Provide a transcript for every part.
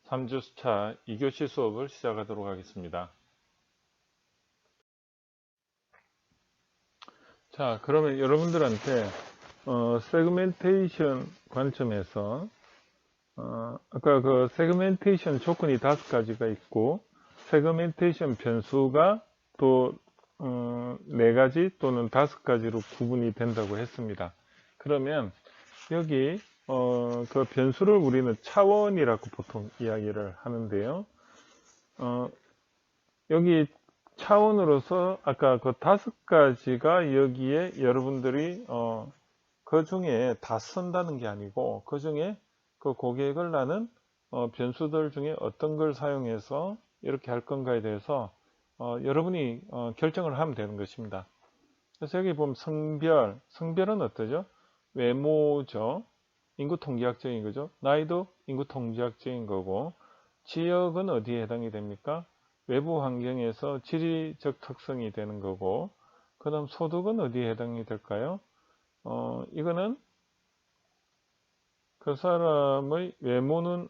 3주차 2교시 수업을 시작하도록 하겠습니다. 자, 그러면 여러분들한테 세그멘테이션 관점에서 아까 그 세그멘테이션 조건이 5가지가 있고 세그멘테이션 변수가 또 4가지 또는 5가지로 구분이 된다고 했습니다. 그러면 여기 그 변수를 우리는 차원이라고 보통 이야기를 하는데요. 여기 차원으로서 아까 그 5가지가 여기에 여러분들이 그 중에 다 쓴다는 게 아니고 그 중에 그 고객을 나는 변수들 중에 어떤 걸 사용해서 이렇게 할 건가에 대해서 여러분이 결정을 하면 되는 것입니다. 그래서 여기 보면 성별은 어떠죠? 외모죠. 인구 통계학적인 거죠. 나이도 인구 통계학적인 거고, 지역은 어디에 해당이 됩니까? 외부 환경에서 지리적 특성이 되는 거고, 그 다음 소득은 어디에 해당이 될까요? 이거는 그 사람의 외모는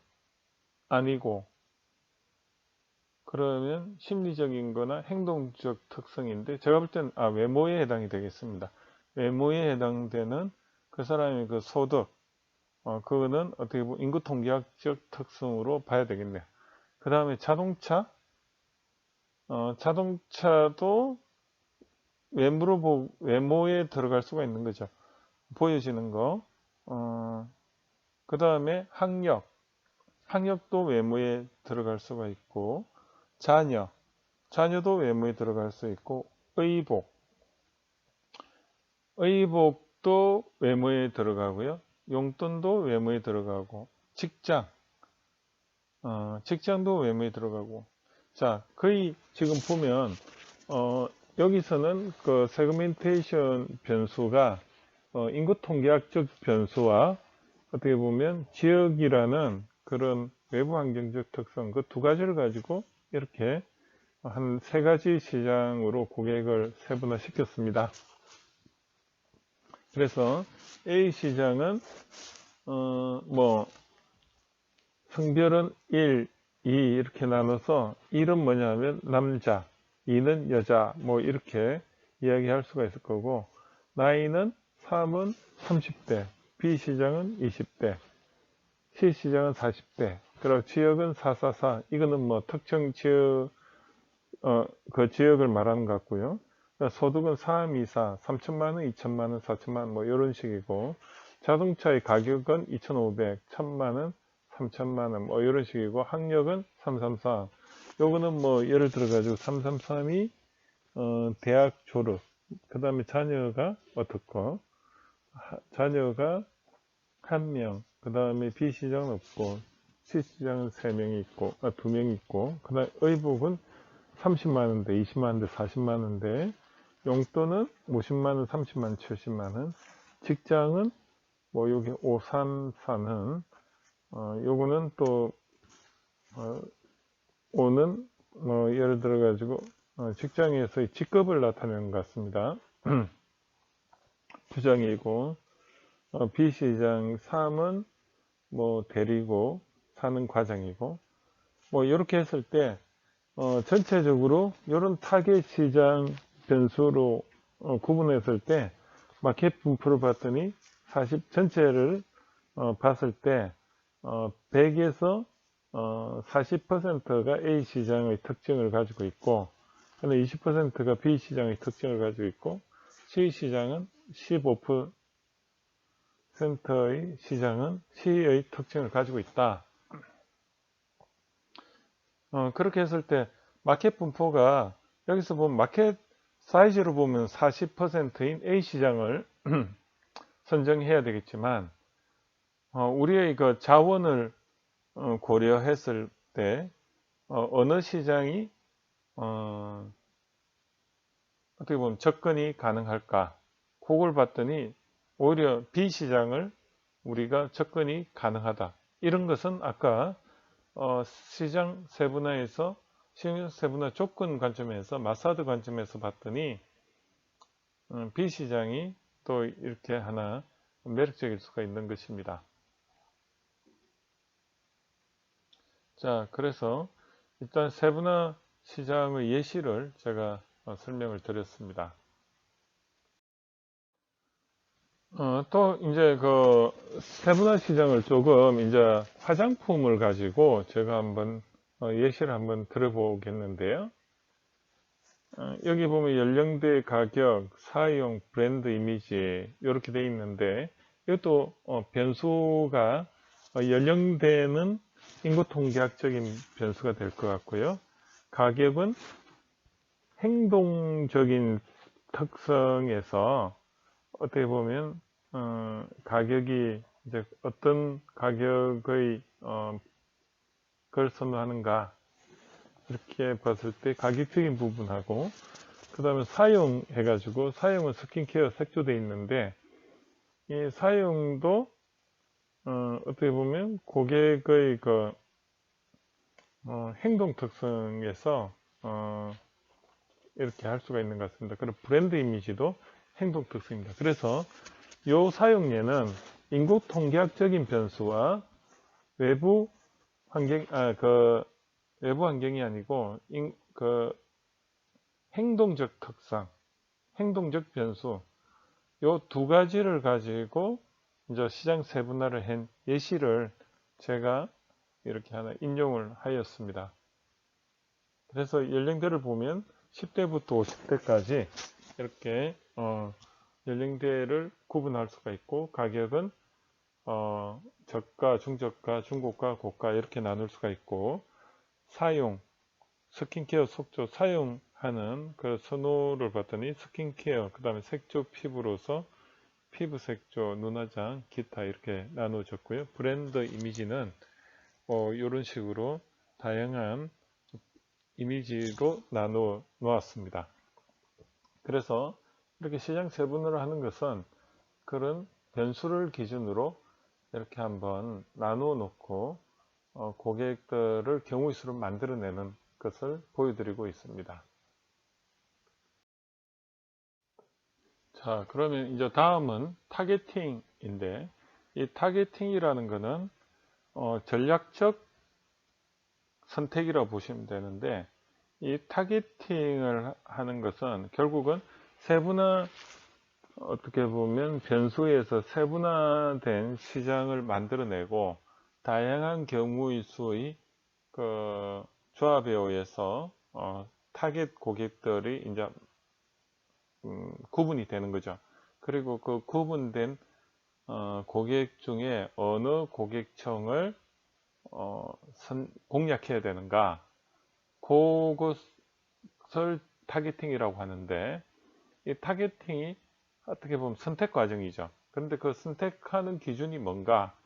아니고, 그러면 심리적인 거나 행동적 특성인데, 제가 볼 때는, 외모에 해당이 되겠습니다. 외모에 해당되는 그 사람의 그 소득, 그거는 어떻게 보면 인구 통계학적 특성으로 봐야 되겠네요. 그 다음에 자동차도 외모에 들어갈 수가 있는 거죠. 보여지는 거. 그 다음에 학력도 외모에 들어갈 수가 있고, 자녀도 외모에 들어갈 수 있고, 의복도 외모에 들어가고요. 용돈도 외모에 들어가고, 직장도 외모에 들어가고. 자, 거의 지금 보면 여기서는 그 세그멘테이션 변수가 인구 통계학적 변수와 어떻게 보면 지역이라는 그런 외부 환경적 특성 그 2가지를 가지고 이렇게 한 3가지 시장으로 고객을 세분화 시켰습니다. 그래서 A 시장은 성별은 1, 2 이렇게 나눠서 1은 뭐냐면 남자, 2는 여자 뭐 이렇게 이야기할 수가 있을 거고, 나이는 3은 30대, B 시장은 20대, C 시장은 40대, 그리고 지역은 444, 이거는 뭐 특정 지역 그 지역을 말하는 것 같고요. 소득은 324, 3천만 원, 2천만 원, 4천만 원 뭐 이런 식이고, 자동차의 가격은 2,500, 1,000만 원, 3천만 원 뭐 이런 식이고, 학력은 333. 요거는 뭐 예를 들어 가지고 333이 대학 졸업, 그 다음에 자녀가 어떻고, 자녀가 1명, 그 다음에 B 시장은 없고 C 시장은 3명이 있고 2명이 있고, 그 다음에 의복은 30만원대, 20만원대, 40만원대, 용돈은 50만원, 30만원, 70만원, 직장은 뭐 여기 534는 요거는 또 5는 예를 들어 가지고 직장에서의 직급을 나타내는 것 같습니다. 부장이고, B 시장 3은 뭐 대리고, 4는 과장이고, 뭐 이렇게 했을 때 전체적으로 이런 타겟 시장 변수로 구분했을 때 마켓 분포를 봤더니 40 전체를 봤을 때 100에서 40%가 A 시장의 특징을 가지고 있고, 20%가 B 시장의 특징을 가지고 있고, C 시장은 15%의 시장은 C의 특징을 가지고 있다. 그렇게 했을 때 마켓 분포가 여기서 보면 마켓 사이즈로 보면 40%인 A 시장을 선정해야 되겠지만, 우리의 그 자원을 고려했을 때 어느 시장이 어떻게 보면 접근이 가능할까, 그걸 봤더니 오히려 B 시장을 우리가 접근이 가능하다. 이런 것은 아까 시장 세분화에서 시장 세분화 조건 관점에서 마사드 관점에서 봤더니 B 시장이 또 이렇게 하나 매력적일 수가 있는 것입니다. 자, 그래서 일단 세분화 시장의 예시를 제가 설명을 드렸습니다. 또 이제 그 세분화 시장을 조금 이제 화장품을 가지고 제가 한번 예시를 한번 들어보겠는데요. 여기 보면 연령대, 가격, 사용, 브랜드 이미지 이렇게 돼 있는데 이것도 변수가 연령대는 인구통계학적인 변수가 될 것 같고요. 가격은 행동적인 특성에서 어떻게 보면 가격이 이제 어떤 가격의 걸 선호하는가 이렇게 봤을 때 가격적인 부분하고 그 다음에 사용해가지고 사용은 스킨케어 색조돼 있는데 이 사용도 어떻게 보면 고객의 그 행동 특성에서 이렇게 할 수가 있는 것 같습니다. 그리고 브랜드 이미지도 행동 특성입니다. 그래서 이 사용례는 인구 통계학적인 변수와 외부 환경, 외부 환경이 아니고 그 행동적 특성, 행동적 변수 요 두 가지를 가지고 이제 시장 세분화를 한 예시를 제가 이렇게 하나 인용을 하였습니다. 그래서 연령대를 보면 10대부터 50대까지 이렇게 연령대를 구분할 수가 있고 가격은 저가, 중저가, 중고가, 고가 이렇게 나눌 수가 있고 사용, 스킨케어 속조 사용하는 그 선호를 봤더니 스킨케어, 그 다음에 색조 피부로서 피부 색조, 눈화장, 기타 이렇게 나누어졌고요. 브랜드 이미지는 이런 식으로 다양한 이미지로 나누어 놓았습니다. 그래서 이렇게 시장 세분화를 하는 것은 그런 변수를 기준으로 이렇게 한번 나누어 놓고 고객들을 경우의 수로 만들어내는 것을 보여드리고 있습니다. 자, 그러면 이제 다음은 타겟팅인데 이 타겟팅이라는 것은 전략적 선택이라고 보시면 되는데 이 타겟팅을 하는 것은 결국은 세분화 어떻게 보면 변수에서 세분화된 시장을 만들어내고 다양한 경우의 수의 그 조합에 의해서 타겟 고객들이 이제 구분이 되는 거죠. 그리고 그 구분된 고객 중에 어느 고객층을 공략해야 되는가 그것을 타겟팅이라고 하는데 이 타겟팅이 어떻게 보면 선택 과정이죠. 그런데 그 선택하는 기준이 뭔가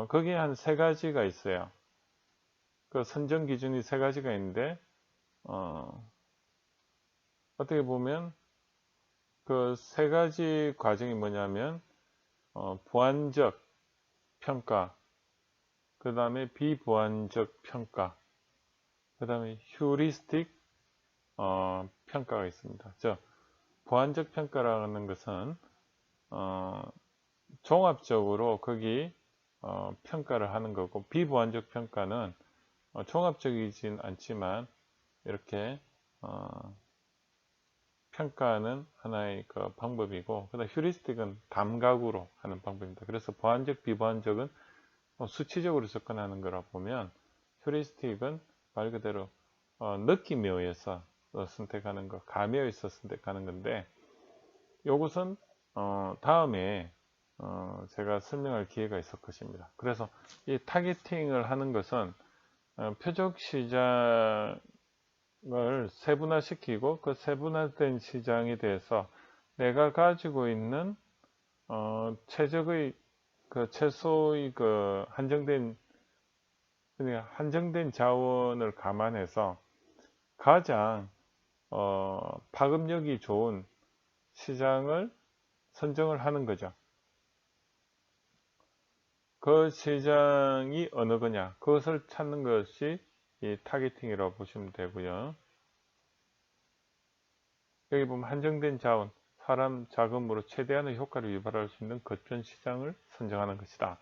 거기에 한 세 가지가 있어요. 그 선정 기준이 세 가지가 있는데 어떻게 보면 그 세 가지 과정이 뭐냐면 보완적 평가, 그 다음에 비보완적 평가, 그 다음에 휴리스틱 평가가 있습니다. 보완적 평가라는 것은 종합적으로 거기 평가를 하는 거고 비보완적 평가는 종합적이진 않지만 이렇게 평가는 하나의 그 방법이고 그다음 휴리스틱은 감각으로 하는 방법입니다. 그래서 보완적, 비보완적은 수치적으로 접근하는 거라 보면 휴리스틱은 말 그대로 느낌에 의해서 선택하는 거, 감에 의해서 선택하는 건데 이것은 다음에 제가 설명할 기회가 있을 것입니다. 그래서 이 타겟팅을 하는 것은 표적 시장을 세분화시키고 그 세분화된 시장에 대해서 내가 가지고 있는 최적의 그 최소의 그 한정된 자원을 감안해서 가장 파급력이 좋은 시장을 선정을 하는 거죠. 그 시장이 어느 거냐 그것을 찾는 것이 이 타겟팅이라고 보시면 되고요. 여기 보면 한정된 자원, 사람 자금으로 최대한의 효과를 유발할 수 있는 거점 시장을 선정하는 것이다.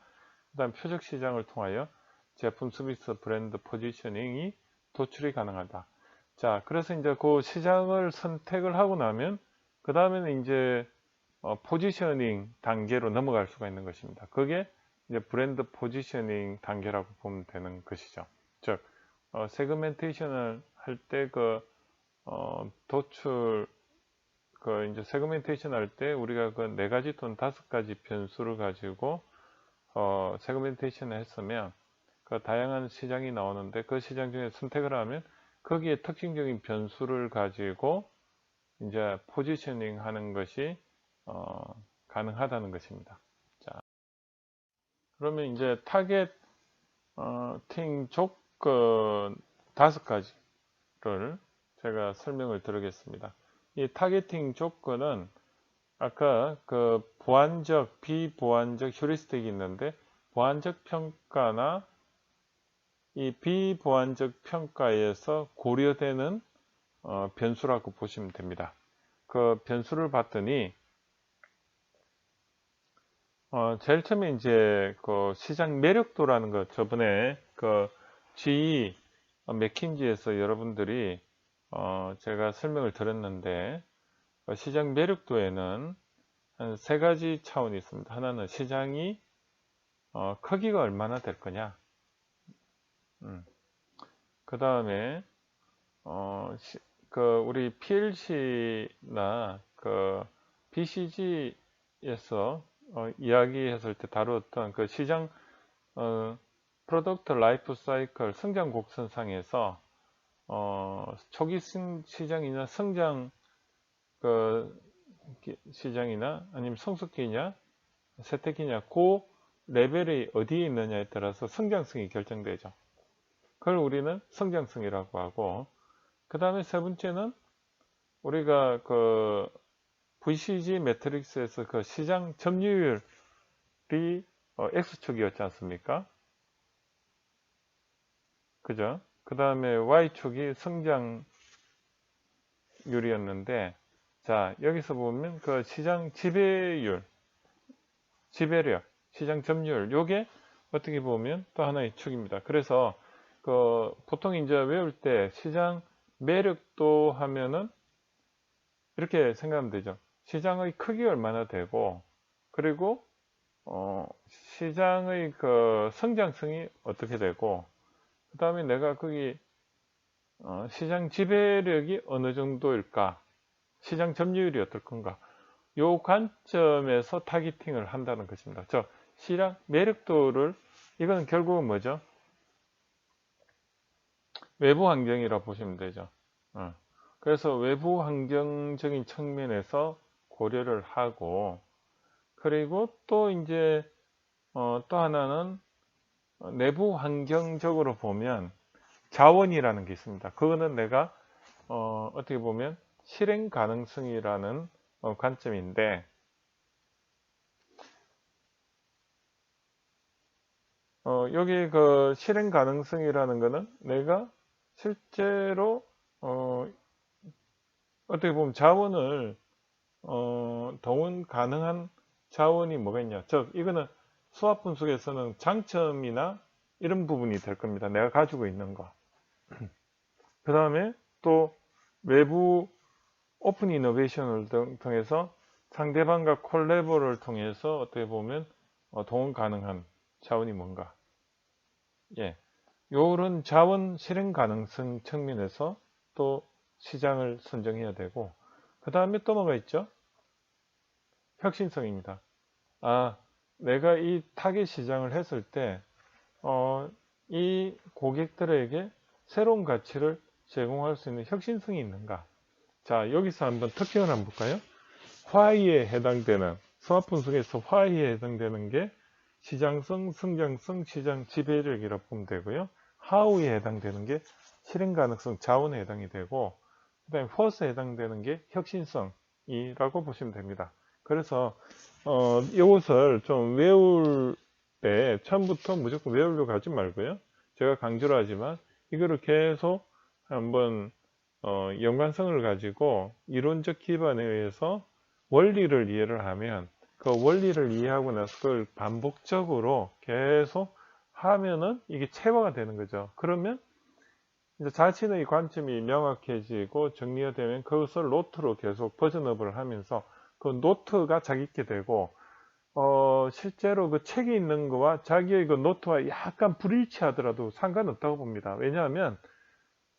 그 다음 표적 시장을 통하여 제품 서비스 브랜드 포지셔닝이 도출이 가능하다. 자, 그래서 이제 그 시장을 선택을 하고 나면 그 다음에는 이제 포지셔닝 단계로 넘어갈 수가 있는 것입니다. 그게 이제 브랜드 포지셔닝 단계라고 보면 되는 것이죠. 즉, 세그멘테이션을 할 때 도출, 이제 세그멘테이션 할 때 우리가 그 4가지 또는 5가지 변수를 가지고, 세그멘테이션을 했으면 그 다양한 시장이 나오는데 그 시장 중에 선택을 하면 거기에 특징적인 변수를 가지고 이제 포지셔닝 하는 것이 가능하다는 것입니다. 자, 그러면 이제 타겟팅 조건 5가지를 제가 설명을 드리겠습니다. 이 타겟팅 조건은 아까 그 보완적, 비보완적 휴리스틱이 있는데 보완적 평가나 이 비보완적 평가에서 고려되는 변수라고 보시면 됩니다. 그 변수를 봤더니 제일 처음에 이제 그 시장 매력도라는 거 저번에 그 GE 맥킨지에서 여러분들이 제가 설명을 드렸는데 시장 매력도에는 한 3가지 차원이 있습니다. 하나는 시장이 크기가 얼마나 될 거냐. 그 다음에 우리 PLC나 BCG에서 이야기했을 때 다루었던 그 시장 프로덕트 라이프 사이클 성장 곡선상에서 초기 시장이나 성장 시장이나 아니면 성숙기냐 세태기냐 그 레벨이 어디에 있느냐에 따라서 성장성이 결정되죠. 그걸 우리는 성장성이라고 하고, 그 다음에 3번째는 우리가 그 VCG 매트릭스에서 그 시장 점유율이 X축이었지 않습니까? 그죠? 그 다음에 Y축이 성장률이었는데, 자, 여기서 보면 그 시장 지배율, 지배력, 시장 점유율, 요게 어떻게 보면 또 하나의 축입니다. 그래서 보통 이제 외울 때 시장 매력도 하면은 이렇게 생각하면 되죠. 시장의 크기가 얼마나 되고, 그리고 시장의 그 성장성이 어떻게 되고, 그 다음에 내가 거기 시장 지배력이 어느 정도일까, 시장 점유율이 어떨 건가, 요 관점에서 타겟팅을 한다는 것입니다. 시장 매력도를, 이건 결국은 뭐죠? 외부 환경이라고 보시면 되죠. 그래서 외부 환경적인 측면에서 고려를 하고, 그리고 또 이제 또 하나는 내부 환경적으로 보면 자원이라는 게 있습니다. 그거는 내가 어떻게 보면 실행 가능성이라는 관점인데, 여기 그 실행 가능성이라는 거는 내가 실제로 어떻게 보면 자원을 동원 가능한 자원이 뭐가 있냐. 이거는 수학 분석에서는 장점이나 이런 부분이 될 겁니다. 내가 가지고 있는 거. 그 다음에 또 외부 오픈 이노베이션을 통해서 상대방과 콜라보를 통해서 어떻게 보면 동원 가능한 자원이 뭔가. 예. 요런 자원 실행 가능성 측면에서 또 시장을 선정해야 되고, 그 다음에 또 뭐가 있죠? 혁신성입니다. 내가 이 타겟 시장을 했을 때, 이 고객들에게 새로운 가치를 제공할 수 있는 혁신성이 있는가? 자, 여기서 한번 특징을 한번 볼까요? Y에 해당되는, 수학 분석에서 Y에 해당되는 게 시장성, 성장성, 시장 지배력이라고 보면 되고요. How에 해당되는 게 실행 가능성, 자원에 해당이 되고, 그 다음에 What에 해당되는 게 혁신성이라고 보시면 됩니다. 그래서 이것을 좀 외울 때 처음부터 무조건 외우려고 하지 말고요. 제가 강조를 하지만 이거를 계속 한번 연관성을 가지고 이론적 기반에 의해서 원리를 이해를 하면 그 원리를 이해하고 나서 그걸 반복적으로 계속 하면은 이게 체화가 되는 거죠. 그러면 이제 자신의 관점이 명확해지고 정리가 되면 그것을 노트로 계속 버전업을 하면서 그 노트가 자기게 되고, 실제로 그 책이 있는 거와 자기의 그 노트와 약간 불일치하더라도 상관없다고 봅니다. 왜냐하면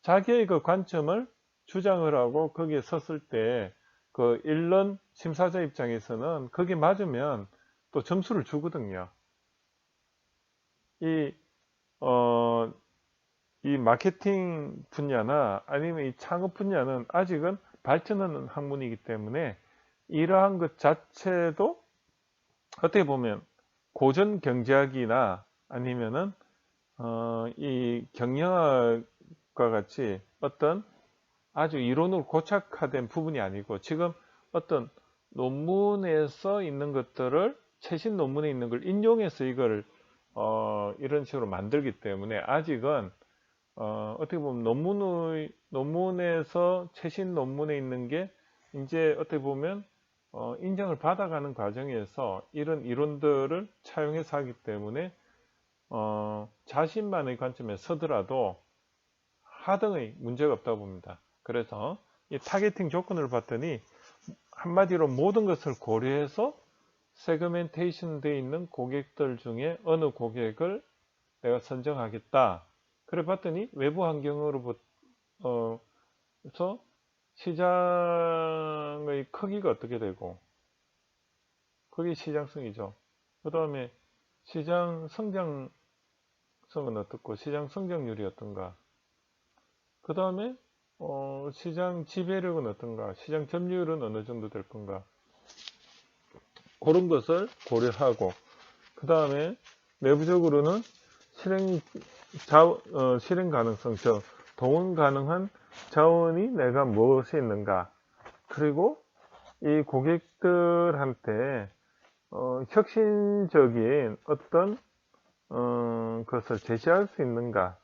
자기의 그 관점을 주장을 하고 거기에 섰을 때 그 읽는 심사자 입장에서는 그게 맞으면 또 점수를 주거든요. 이, 어, 이 마케팅 분야나 아니면 이 창업 분야는 아직은 발전하는 학문이기 때문에 이러한 것 자체도 어떻게 보면 고전 경제학이나 아니면은 이 경영학과 같이 어떤 아주 이론으로 고착화된 부분이 아니고 지금 어떤 논문에서 있는 것들을 최신 논문에 있는 걸 인용해서 이걸 이런 식으로 만들기 때문에 아직은 어떻게 보면 논문에서 최신 논문에 있는 게 이제 어떻게 보면 인정을 받아가는 과정에서 이런 이론들을 차용해서 하기 때문에 자신만의 관점에 서더라도 하등의 문제가 없다고 봅니다. 그래서 이 타겟팅 조건을 봤더니 한마디로 모든 것을 고려해서 세그멘테이션 되어 있는 고객들 중에 어느 고객을 내가 선정하겠다. 그래 봤더니 외부 환경으로부터 시장의 크기가 어떻게 되고, 그게 시장성이죠. 그 다음에 시장 성장성은 어떻고 시장 성장률이 어떤가, 그 다음에 시장 지배력은 어떤가, 시장 점유율은 어느 정도 될 건가, 그런 것을 고려하고, 그 다음에 내부적으로는 실행 가능성, 즉 동원 가능한 자원이 내가 무엇이 있는가, 그리고 이 고객들한테 혁신적인 어떤 것을 제시할 수 있는가,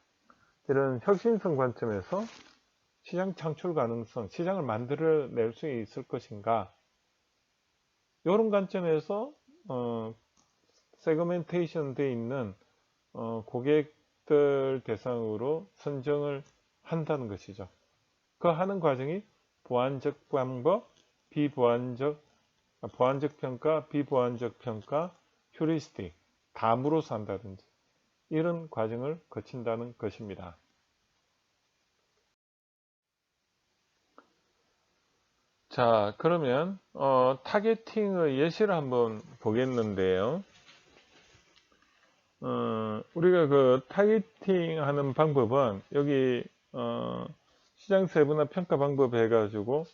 이런 혁신성 관점에서 시장 창출 가능성, 시장을 만들어낼 수 있을 것인가, 이런 관점에서 세그멘테이션 되어 있는 고객들 대상으로 선정을 한다는 것이죠. 그 하는 과정이 보완적 방법, 보완적 평가, 비보완적 평가, 휴리스틱, 다음으로서 한다든지 이런 과정을 거친다는 것입니다. 자, 그러면 타겟팅의 예시를 한번 보겠는데요. 우리가 그 타겟팅 하는 방법은 여기 시장 세분화 평가 방법 해가지고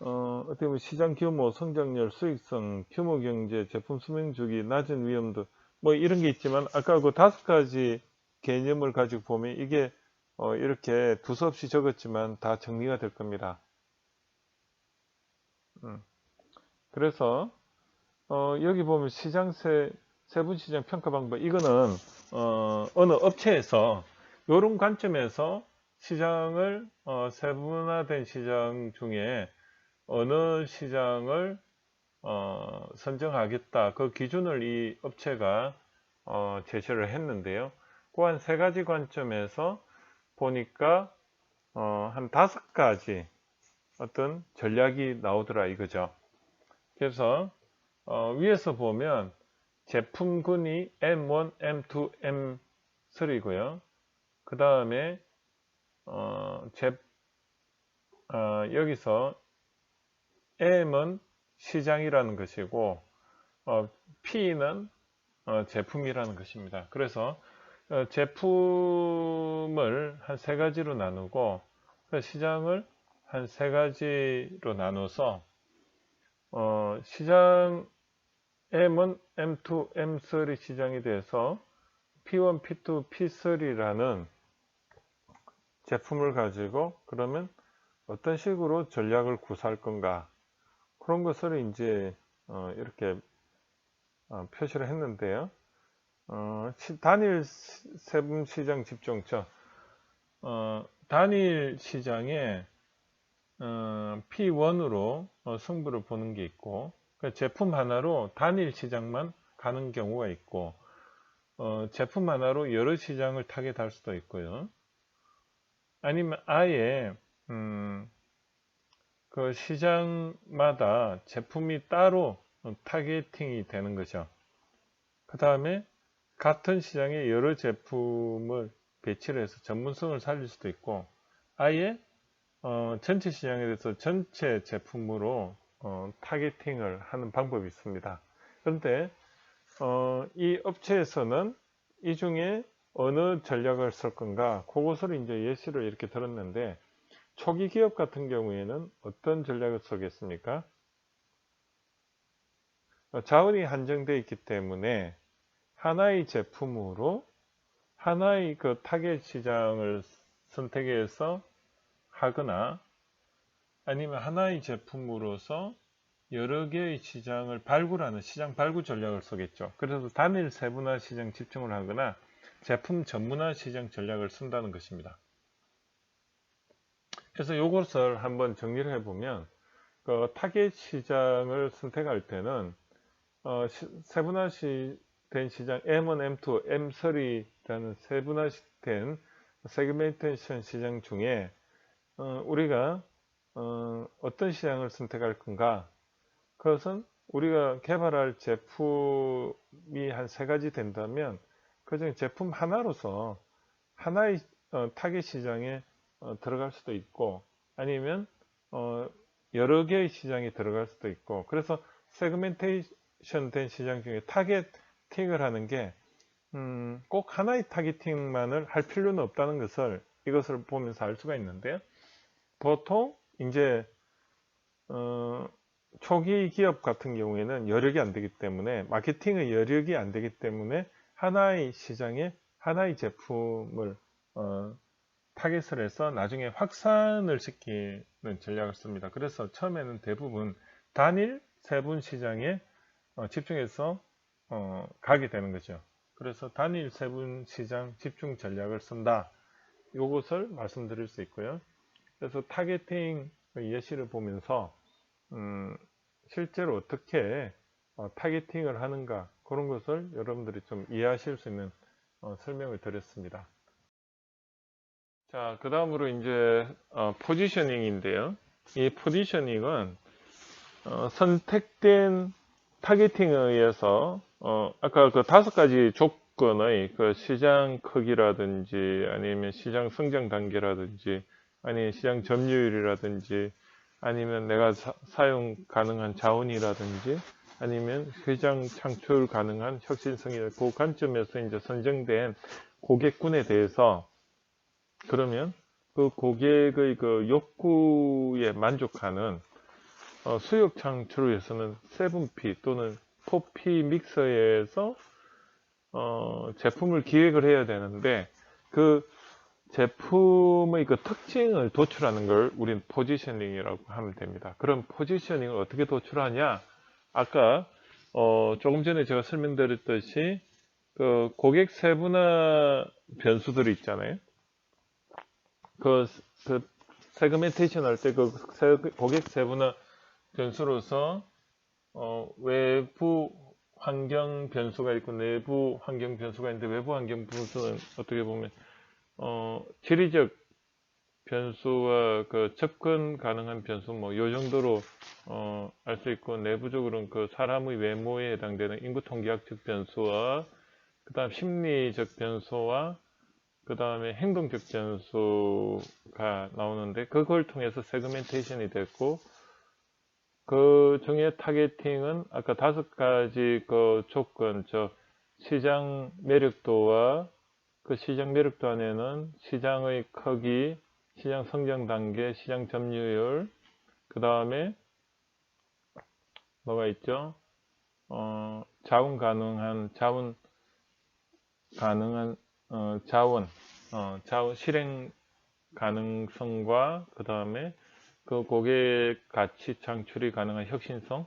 어떻게 보면 시장 규모, 성장률, 수익성, 규모 경제, 제품 수명 주기, 낮은 위험도 뭐 이런 게 있지만 아까 그 5가지 개념을 가지고 보면 이게 이렇게 두서없이 적었지만 다 정리가 될 겁니다. 그래서 여기 보면 세분 시장 평가 방법, 이거는 어느 업체에서 이런 관점에서 시장을 세분화된 시장 중에 어느 시장을 선정하겠다, 그 기준을 이 업체가 제시를 했는데요. 그 한 3가지 관점에서 보니까 한 5가지 어떤 전략이 나오더라 이거죠. 그래서 위에서 보면 제품군이 M1, M2, M3고요. 그 다음에 여기서 M은 시장이라는 것이고 P는 제품이라는 것입니다. 그래서 제품을 한 3가지로 나누고 시장을 한 3가지로 나눠서 시장 M은 M2, M3 시장이 돼서 P1, P2, P3라는 제품을 가지고 그러면 어떤 식으로 전략을 구사할 건가, 그런 것을 이제 이렇게 표시를 했는데요. 단일 세분 시장 집중처, 단일 시장에 P1으로 승부를 보는 게 있고, 제품 하나로 단일 시장만 가는 경우가 있고, 제품 하나로 여러 시장을 타겟할 수도 있고요. 아니면 아예 그 시장마다 제품이 따로 타겟팅이 되는 거죠. 그 다음에 같은 시장에 여러 제품을 배치를 해서 전문성을 살릴 수도 있고, 아예 전체 시장에 대해서 전체 제품으로 타겟팅을 하는 방법이 있습니다. 그런데 이 업체에서는 이 중에 어느 전략을 쓸 건가, 그것을 이제 예시를 이렇게 들었는데, 초기 기업 같은 경우에는 어떤 전략을 쓰겠습니까? 자원이 한정되어 있기 때문에 하나의 제품으로 하나의 그 타겟 시장을 선택해서 하거나, 아니면 하나의 제품으로서 여러 개의 시장을 발굴하는 시장 발굴 전략을 쓰겠죠. 그래서 단일 세분화 시장 집중을 하거나 제품 전문화 시장 전략을 쓴다는 것입니다. 그래서 이것을 한번 정리를 해보면, 그 타겟 시장을 선택할 때는 세분화된 시장 M1, M2, M3라는 세분화된 세그멘테이션 시장 중에 우리가 어떤 시장을 선택할 건가? 그것은 우리가 개발할 제품이 한 세 가지 된다면 그중에 제품 하나로서 하나의 타겟 시장에 들어갈 수도 있고, 아니면 여러 개의 시장에 들어갈 수도 있고, 그래서 세그멘테이션 된 시장 중에 타겟팅을 하는 게 꼭 하나의 타겟팅만을 할 필요는 없다는 것을 이것을 보면서 알 수가 있는데요. 보통 이제 초기 기업 같은 경우에는 여력이 안 되기 때문에, 마케팅의 여력이 안 되기 때문에 하나의 시장에 하나의 제품을 타겟을 해서 나중에 확산을 시키는 전략을 씁니다. 그래서 처음에는 대부분 단일 세분 시장에 집중해서 가게 되는 거죠. 그래서 단일 세분 시장 집중 전략을 쓴다. 이것을 말씀드릴 수 있고요. 그래서 타겟팅 예시를 보면서 실제로 어떻게 타겟팅을 하는가, 그런 것을 여러분들이 좀 이해하실 수 있는 설명을 드렸습니다. 자, 그 다음으로 이제 포지셔닝인데요. 이 포지셔닝은 선택된 타겟팅에 의해서 아까 그 5가지 조건의 그 시장 크기라든지, 아니면 시장 성장 단계라든지, 아니면 시장 점유율이라든지, 아니면 내가 사용 가능한 자원이라든지, 아니면 시장 창출 가능한 혁신성이, 그 관점에서 이제 선정된 고객군에 대해서, 그러면 그 고객의 그 욕구에 만족하는 수요 창출을 위해서는 7P 또는 4P 믹서에서 제품을 기획을 해야 되는데, 그 제품의 그 특징을 도출하는 걸 우리는 포지셔닝이라고 하면 됩니다. 그럼 포지셔닝을 어떻게 도출하냐? 아까 조금 전에 제가 설명드렸듯이 그 고객 세분화 변수들이 있잖아요. 그 세그멘테이션 할 때 그 고객 세분화 변수로서 외부 환경 변수가 있고 내부 환경 변수가 있는데, 외부 환경 변수는 어떻게 보면 지리적 변수와 그 접근 가능한 변수, 뭐 요 정도로 알 수 있고, 내부적으로는 그 사람의 외모에 해당되는 인구 통계학적 변수와 그 다음 심리적 변수와 그 다음에 행동적 변수가 나오는데, 그걸 통해서 세그멘테이션이 됐고, 그 중에 타겟팅은 아까 5가지 그 조건, 시장 매력도와 그 시장 매력도 안에는 시장의 크기, 시장 성장 단계, 시장 점유율, 그 다음에 뭐가 있죠? 자원 가능한 자원 실행 가능성과, 그 다음에 그 고객 가치 창출이 가능한 혁신성,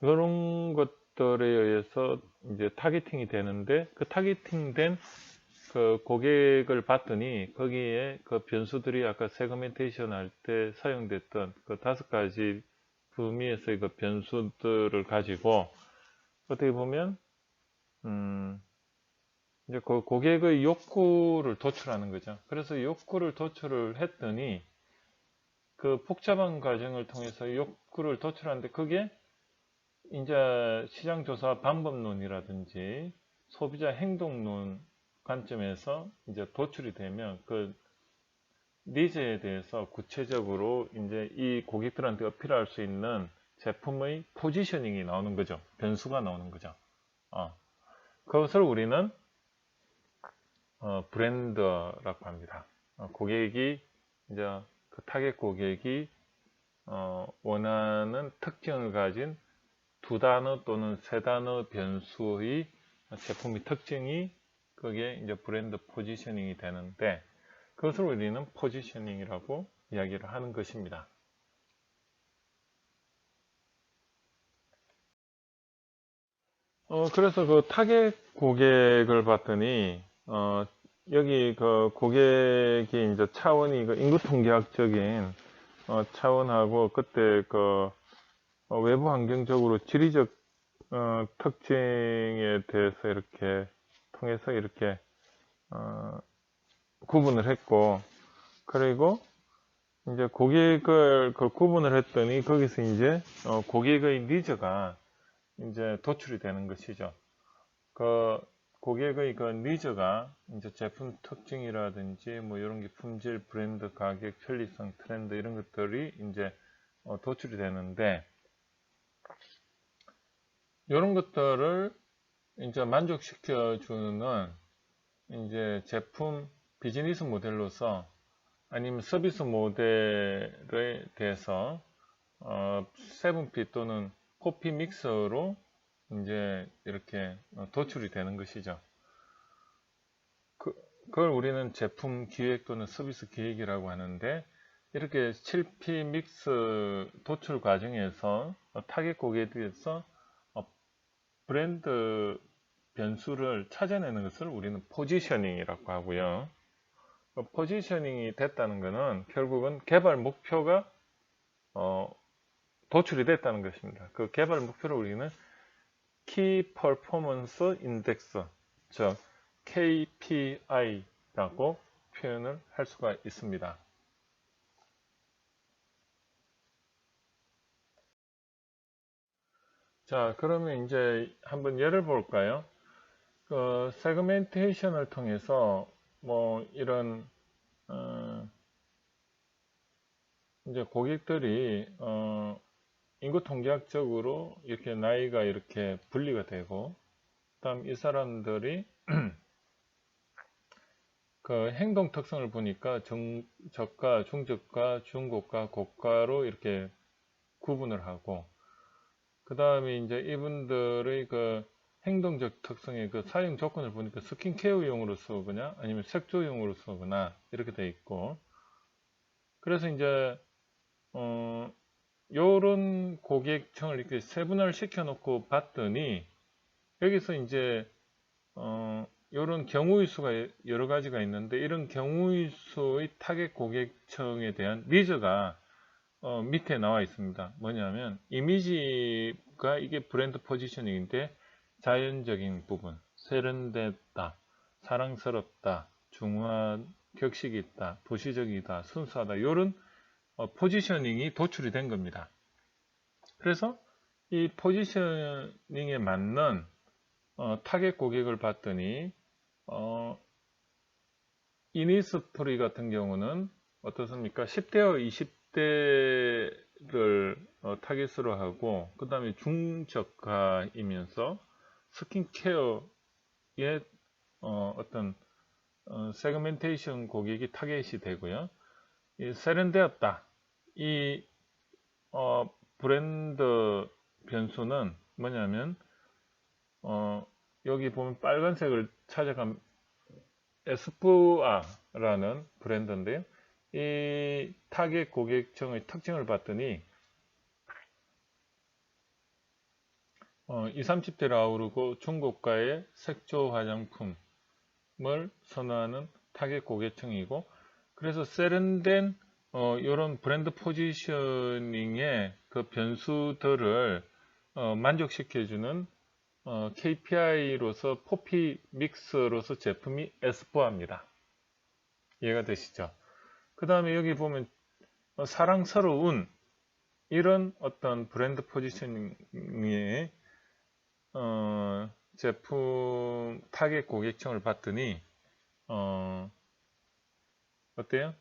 이런 것들에 의해서 이제 타겟팅이 되는데, 그 타겟팅된 그 고객을 봤더니 거기에 그 변수들이 아까 세그멘테이션 할 때 사용됐던 그 5가지 범위에서의 그 변수들을 가지고 어떻게 보면 이제 그 고객의 욕구를 도출하는 거죠. 그래서 욕구를 도출을 했더니 그 복잡한 과정을 통해서 욕구를 도출하는데 그게 이제 시장조사 방법론이라든지 소비자 행동론 관점에서 이제 도출이 되면 그 니즈에 대해서 구체적으로 이제 이 고객들한테 어필할 수 있는 제품의 포지셔닝이 나오는 거죠. 변수가 나오는 거죠. 그것을 우리는 브랜드라고 합니다. 고객이 이제 그 타겟 고객이 원하는 특징을 가진 두 단어 또는 세 단어 변수의 제품의 특징이 그게 이제 브랜드 포지셔닝이 되는데 그것을 우리는 포지셔닝이라고 이야기를 하는 것입니다. 그래서 그 타겟 고객을 봤더니 여기 그 고객이 이제 차원이 그 인구 통계학적인 차원하고 그때 그 외부 환경적으로 지리적 특징에 대해서 이렇게 통해서 이렇게 구분을 했고, 그리고 이제 고객을 그 구분을 했더니 거기서 이제 고객의 니즈가 이제 도출이 되는 것이죠. 그 고객의 그 니즈가 이제 제품 특징이라든지 뭐 이런 게 품질, 브랜드, 가격, 편리성, 트렌드 이런 것들이 이제 도출이 되는데 이런 것들을 이제 만족시켜 주는 이제 제품 비즈니스 모델로서 아니면 서비스 모델에 대해서 세븐피 또는 코피 믹서로 이제 이렇게 도출이 되는 것이죠. 그걸 우리는 제품 기획 또는 서비스 기획이라고 하는데 이렇게 7P 믹스 도출 과정에서 타겟 고객에 대해서 브랜드 변수를 찾아내는 것을 우리는 포지셔닝이라고 하고요. 포지셔닝이 됐다는 것은 결국은 개발 목표가 도출이 됐다는 것입니다. 그 개발 목표를 우리는 Key Performance Index, 즉 KPI라고 표현을 할 수가 있습니다. 자, 그러면 이제 한번 예를 볼까요? 그 세그멘테이션을 통해서 뭐 이런 이제 고객들이 인구 통계학적으로 이렇게 나이가 이렇게 분리가 되고, 그다음 이 사람들이 그 행동 특성을 보니까 저가, 중저가, 중고가, 고가로 이렇게 구분을 하고, 그 다음에 이제 이분들의 그 행동적 특성의 그 사용 조건을 보니까 스킨케어용으로 쓰거나 아니면 색조용으로 쓰거나 이렇게 돼 있고, 그래서 이제 요런 고객층을 이렇게 세분화를 시켜 놓고 봤더니 여기서 이제 요런 경우의 수가 여러 가지가 있는데 이런 경우의 수의 타겟 고객층에 대한 니즈가 밑에 나와 있습니다. 뭐냐면 이미지가 이게 브랜드 포지셔닝인데 자연적인 부분, 세련됐다, 사랑스럽다, 중후한 격식이 있다, 도시적이다, 순수하다 이런 포지셔닝이 도출이 된 겁니다. 그래서 이 포지셔닝에 맞는 타겟 고객을 봤더니 이니스프리 같은 경우는 어떻습니까? 10대와 20대를 타겟으로 하고 그 다음에 중저가이면서 스킨케어의 어떤 세그멘테이션 고객이 타겟이 되고요. 이 세련되었다. 이 브랜드 변수는 뭐냐면 여기 보면 빨간색을 찾아간 에스쁘아라는 브랜드인데요. 이 타겟 고객층의 특징을 봤더니 20, 30대를 아우르고 중고가의 색조 화장품을 선호하는 타겟 고객층이고, 그래서 세련된 이런 브랜드 포지셔닝의 그 변수들을 만족시켜주는 KPI로서 포피 믹스로서 제품이 S포합니다. 이해가 되시죠? 그 다음에 여기 보면 사랑스러운 이런 어떤 브랜드 포지셔닝의 제품 타겟 고객층을 봤더니 어때요?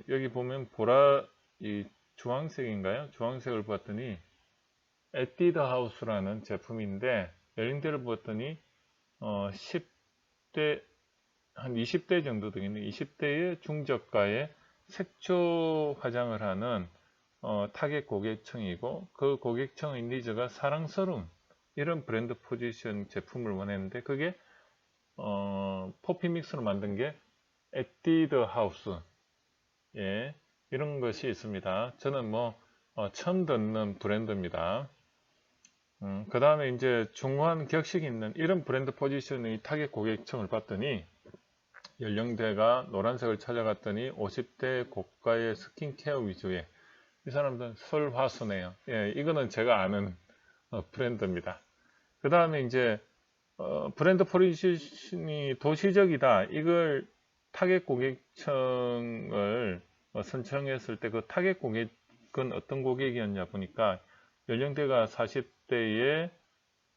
여기 보면 이 주황색인가요? 주황색을 봤더니 에뛰드 하우스라는 제품인데 연령대를 봤더니 10대 한 20대 정도 되겠네. 20대의 중저가의 색조 화장을 하는 타겟 고객층이고 그 고객층의 니즈가 사랑스러운 이런 브랜드 포지션 제품을 원했는데 그게 포피믹스로 만든 게 에뛰드 하우스 예, 이런 것이 있습니다. 저는 처음 듣는 브랜드입니다. 그 다음에 이제 중후한 격식 있는 이런 브랜드 포지션의 타겟 고객층을 봤더니 연령대가 노란색을 찾아갔더니 50대 고가의 스킨케어 위주의 이 사람들은 설화수네요. 예, 이거는 제가 아는 브랜드입니다. 그 다음에 이제 브랜드 포지션이 도시적이다. 이걸 타겟 고객층을 선정했을 때 그 타겟 고객은 어떤 고객이었냐 보니까 연령대가 40대의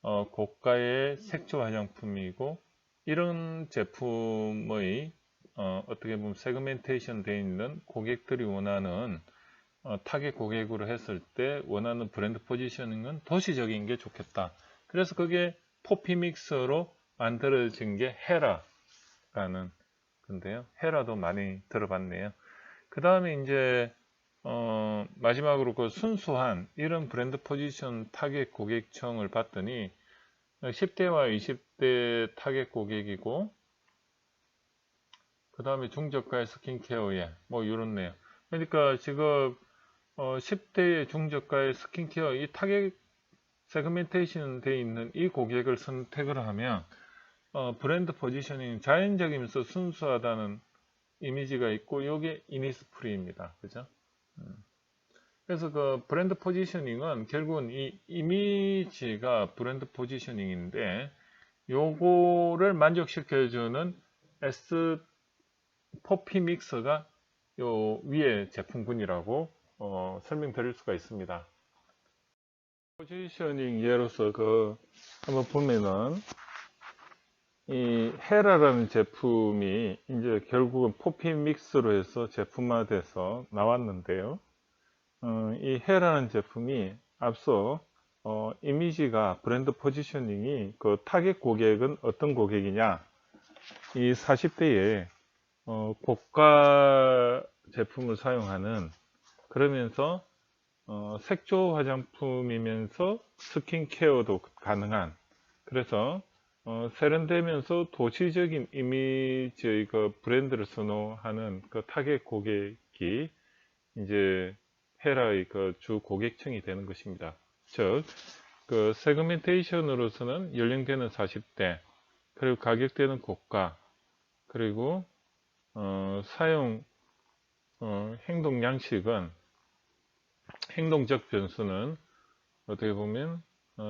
고가의 색조 화장품이고 이런 제품의 어떻게 보면 세그멘테이션 되어 있는 고객들이 원하는 타겟 고객으로 했을 때 원하는 브랜드 포지셔닝은 도시적인 게 좋겠다. 그래서 그게 포피믹스로 만들어진 게 헤라라는 건데요. 헤라도 많이 들어봤네요. 그 다음에 이제 마지막으로 그 순수한 이런 브랜드 포지션 타겟 고객층을 봤더니 10대와 20대 타겟 고객이고 그 다음에 중저가의 스킨케어에 이렇네요. 그러니까 지금 10대의 중저가의 스킨케어 이 타겟 세그멘테이션 되어 있는 이 고객을 선택을 하면 브랜드 포지셔닝 자연적이면서 순수하다는 이미지가 있고 이게 이니스프리입니다. 그죠? 그래서 그 브랜드 포지셔닝은 결국은 이 이미지가 브랜드 포지셔닝인데 요거를 만족시켜주는 S 포피 믹서가 요 위에 제품군이라고 설명드릴 수가 있습니다. 포지셔닝 예로서 한번 보면은 이 헤라라는 제품이 이제 결국은 포피 믹스로 해서 제품화돼서 나왔는데요. 이 헤라는 제품이 앞서 이미지가 브랜드 포지셔닝이 그 타겟 고객은 어떤 고객이냐 이 40대에 고가 제품을 사용하는 그러면서 색조 화장품이면서 스킨케어도 가능한 그래서 세련되면서 도시적인 이미지의 그 브랜드를 선호하는 그 타겟 고객이 이제 헤라의 그 주 고객층이 되는 것입니다. 즉, 그 세그멘테이션으로서는 연령대는 40대, 그리고 가격대는 고가, 그리고 사용 행동 양식은 행동적 변수는 어떻게 보면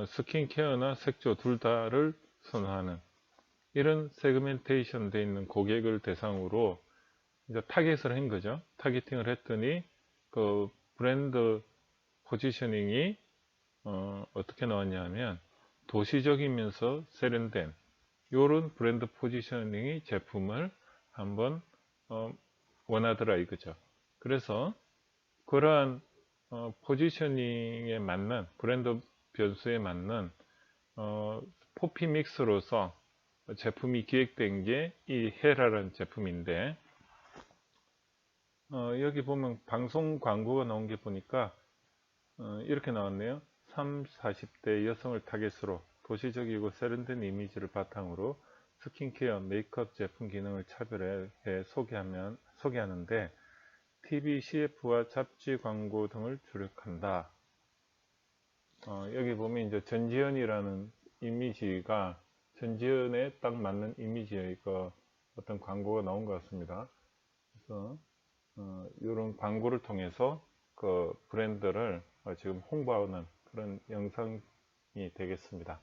스킨케어나 색조 둘 다를 선호하는 이런 세그멘테이션 되어 있는 고객을 대상으로 이제 타겟을 한 거죠. 타겟팅을 했더니 그 브랜드 포지셔닝이 어떻게 나왔냐 하면 도시적이면서 세련된 이런 브랜드 포지셔닝의 제품을 한번 원하더라 이거죠. 그래서 그러한 포지셔닝에 맞는 브랜드 변수에 맞는 포피 믹스로서 제품이 기획된 게 이 헤라라는 제품인데 여기 보면 방송 광고가 나온 게 보니까 이렇게 나왔네요. 30, 40대 여성을 타겟으로 도시적이고 세련된 이미지를 바탕으로 스킨케어, 메이크업 제품 기능을 차별해 소개하는데 TV, CF와 잡지 광고 등을 주력한다. 여기 보면 이제 전지현이라는 이미지가 전지현에 딱 맞는 이미지의 어떤 광고가 나온 것 같습니다. 그래서 이런 광고를 통해서 그 브랜드를 지금 홍보하는 그런 영상이 되겠습니다.